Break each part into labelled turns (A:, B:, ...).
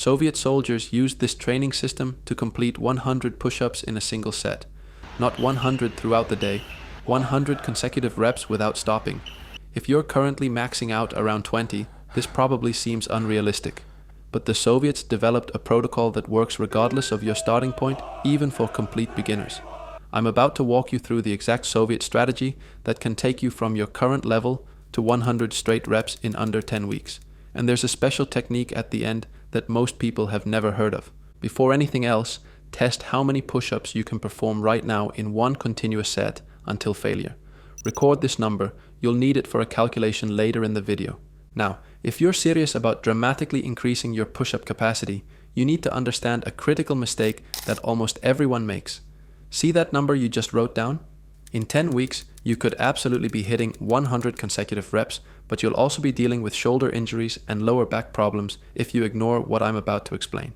A: Soviet soldiers used this training system to complete 100 push-ups in a single set. Not 100 throughout the day, 100 consecutive reps without stopping. If you're currently maxing out around 20, this probably seems unrealistic. But the Soviets developed a protocol that works regardless of your starting point, even for complete beginners. I'm about to walk you through the exact Soviet strategy that can take you from your current level to 100 straight reps in under 10 weeks. And there's a special technique at the end that most people have never heard of. Before anything else, test how many push-ups you can perform right now in one continuous set until failure. Record this number, you'll need it for a calculation later in the video. Now, if you're serious about dramatically increasing your push-up capacity, you need to understand a critical mistake that almost everyone makes. See that number you just wrote down? In 10 weeks, you could absolutely be hitting 100 consecutive reps, but you'll also be dealing with shoulder injuries and lower back problems if you ignore what I'm about to explain.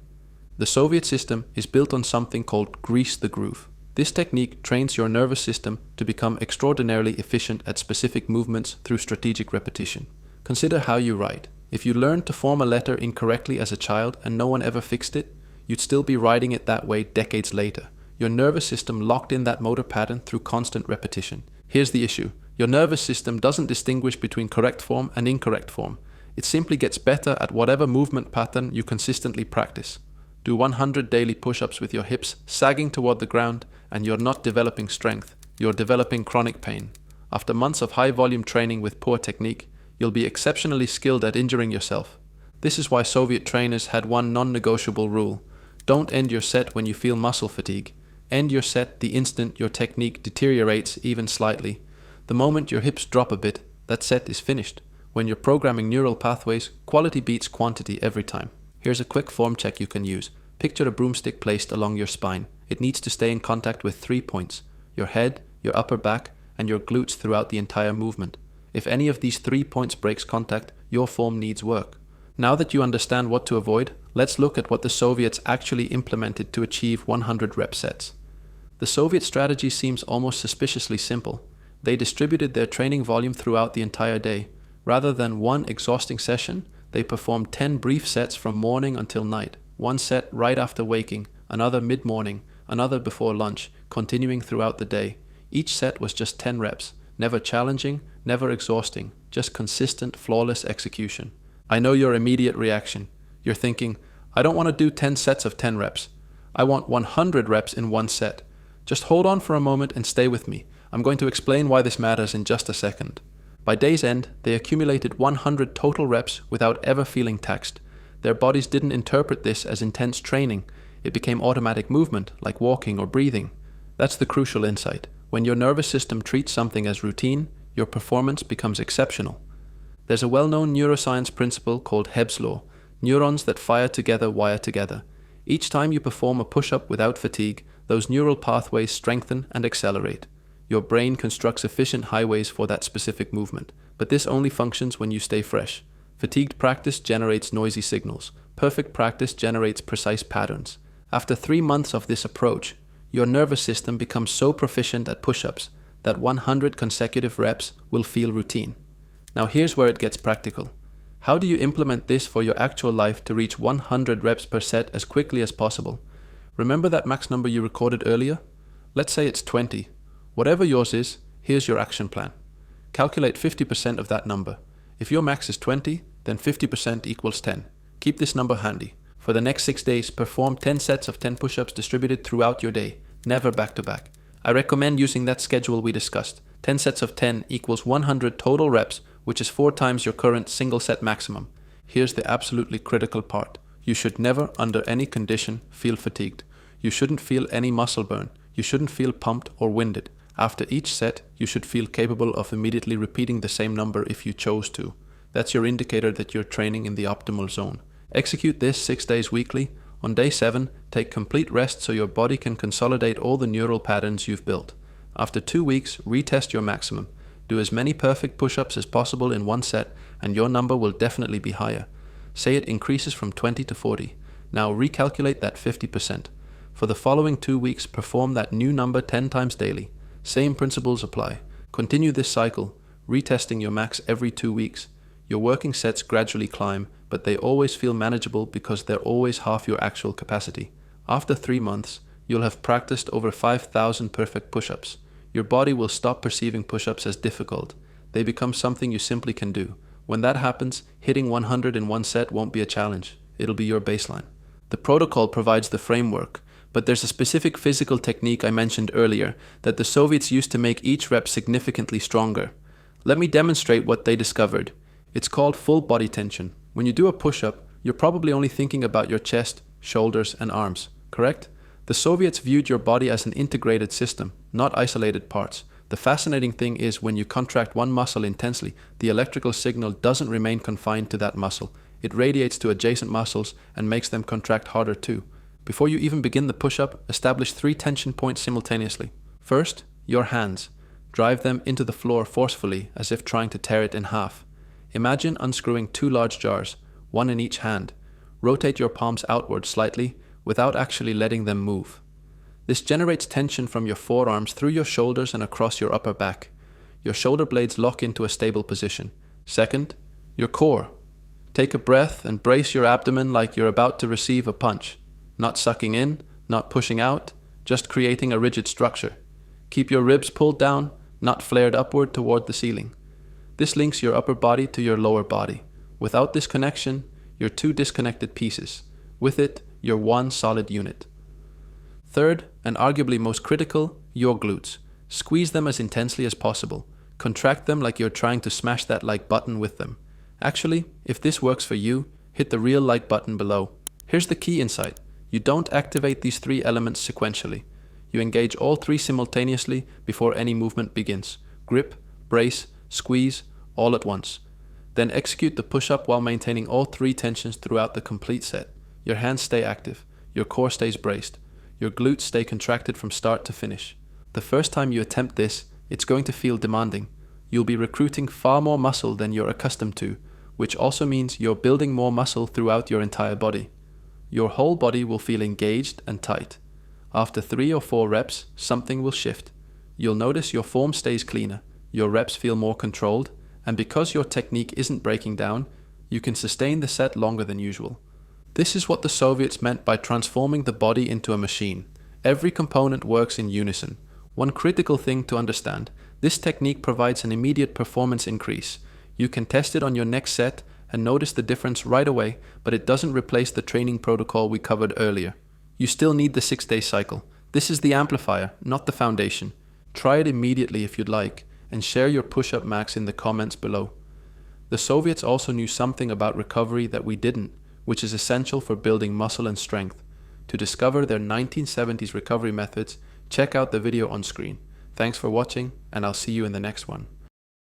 A: The Soviet system is built on something called grease the groove. This technique trains your nervous system to become extraordinarily efficient at specific movements through strategic repetition. Consider how you write. If you learned to form a letter incorrectly as a child and no one ever fixed it, you'd still be writing it that way decades later. Your nervous system locked in that motor pattern through constant repetition. Here's the issue. Your nervous system doesn't distinguish between correct form and incorrect form. It simply gets better at whatever movement pattern you consistently practice. Do 100 daily push-ups with your hips sagging toward the ground and you're not developing strength. You're developing chronic pain. After months of high-volume training with poor technique, you'll be exceptionally skilled at injuring yourself. This is why Soviet trainers had one non-negotiable rule. Don't end your set when you feel muscle fatigue. End your set the instant your technique deteriorates even slightly. The moment your hips drop a bit, that set is finished. When you're programming neural pathways, quality beats quantity every time. Here's a quick form check you can use. Picture a broomstick placed along your spine. It needs to stay in contact with 3 points: your head, your upper back, and your glutes throughout the entire movement. If any of these 3 points breaks contact, your form needs work. Now that you understand what to avoid, let's look at what the Soviets actually implemented to achieve 100 rep sets. The Soviet strategy seems almost suspiciously simple. They distributed their training volume throughout the entire day. Rather than one exhausting session, they performed 10 brief sets from morning until night. One set right after waking, another mid-morning, another before lunch, continuing throughout the day. Each set was just 10 reps, never challenging, never exhausting, just consistent, flawless execution. I know your immediate reaction. You're thinking, I don't want to do 10 sets of 10 reps. I want 100 reps in one set. Just hold on for a moment and stay with me. I'm going to explain why this matters in just a second. By day's end, they accumulated 100 total reps without ever feeling taxed. Their bodies didn't interpret this as intense training. It became automatic movement, like walking or breathing. That's the crucial insight. When your nervous system treats something as routine, your performance becomes exceptional. There's a well-known neuroscience principle called Hebb's law. Neurons that fire together wire together. Each time you perform a push-up without fatigue, those neural pathways strengthen and accelerate. Your brain constructs efficient highways for that specific movement, but this only functions when you stay fresh. Fatigued practice generates noisy signals. Perfect practice generates precise patterns. After 3 months of this approach, your nervous system becomes so proficient at push-ups that 100 consecutive reps will feel routine. Now here's where it gets practical. How do you implement this for your actual life to reach 100 reps per set as quickly as possible? Remember that max number you recorded earlier? Let's say it's 20. Whatever yours is, here's your action plan. Calculate 50% of that number. If your max is 20, then 50% equals 10. Keep this number handy. For the next 6 days, perform 10 sets of 10 push-ups distributed throughout your day, never back to back. I recommend using that schedule we discussed. 10 sets of 10 equals 100 total reps, which is 4 times your current single set maximum. Here's the absolutely critical part. You should never, under any condition, feel fatigued. You shouldn't feel any muscle burn. You shouldn't feel pumped or winded. After each set, you should feel capable of immediately repeating the same number if you chose to. That's your indicator that you're training in the optimal zone. Execute this 6 days weekly. On day 7, take complete rest so your body can consolidate all the neural patterns you've built. After 2 weeks, retest your maximum. Do as many perfect push-ups as possible in one set, and your number will definitely be higher. Say it increases from 20 to 40. Now recalculate that 50%. For the following 2 weeks, perform that new number 10 times daily. Same principles apply. Continue this cycle, retesting your max every 2 weeks. Your working sets gradually climb, but they always feel manageable because they're always half your actual capacity. After 3 months, you'll have practiced over 5,000 perfect push-ups. Your body will stop perceiving push-ups as difficult. They become something you simply can do. When that happens, hitting 100 in one set won't be a challenge. It'll be your baseline. The protocol provides the framework, but there's a specific physical technique I mentioned earlier that the Soviets used to make each rep significantly stronger. Let me demonstrate what they discovered. It's called full body tension. When you do a push-up, you're probably only thinking about your chest, shoulders, and arms, correct? The Soviets viewed your body as an integrated system, not isolated parts. The fascinating thing is when you contract one muscle intensely, the electrical signal doesn't remain confined to that muscle. It radiates to adjacent muscles and makes them contract harder too. Before you even begin the push-up, establish 3 tension points simultaneously. First, your hands. Drive them into the floor forcefully, as if trying to tear it in half. Imagine unscrewing 2 large jars, one in each hand. Rotate your palms outward slightly, without actually letting them move. This generates tension from your forearms through your shoulders and across your upper back. Your shoulder blades lock into a stable position. Second, your core. Take a breath and brace your abdomen like you're about to receive a punch. Not sucking in, not pushing out, just creating a rigid structure. Keep your ribs pulled down, not flared upward toward the ceiling. This links your upper body to your lower body. Without this connection, you're 2 disconnected pieces. With it, you're one solid unit. Third, and arguably most critical, your glutes. Squeeze them as intensely as possible. Contract them like you're trying to smash that like button with them. Actually, if this works for you, hit the real like button below. Here's the key insight. You don't activate these 3 elements sequentially. You engage all 3 simultaneously before any movement begins. Grip, brace, squeeze, all at once. Then execute the push-up while maintaining all 3 tensions throughout the complete set. Your hands stay active. Your core stays braced. Your glutes stay contracted from start to finish. The first time you attempt this, it's going to feel demanding. You'll be recruiting far more muscle than you're accustomed to, which also means you're building more muscle throughout your entire body. Your whole body will feel engaged and tight. After 3 or 4 reps, something will shift. You'll notice your form stays cleaner, your reps feel more controlled, and because your technique isn't breaking down, you can sustain the set longer than usual. This is what the Soviets meant by transforming the body into a machine. Every component works in unison. One critical thing to understand, this technique provides an immediate performance increase. You can test it on your next set and notice the difference right away, but it doesn't replace the training protocol we covered earlier. You still need the 6-day cycle. This is the amplifier, not the foundation. Try it immediately if you'd like, and share your push-up max in the comments below. The Soviets also knew something about recovery that we didn't, which is essential for building muscle and strength. To discover their 1970s recovery methods, check out the video on screen. Thanks for watching, and I'll see you in the next one.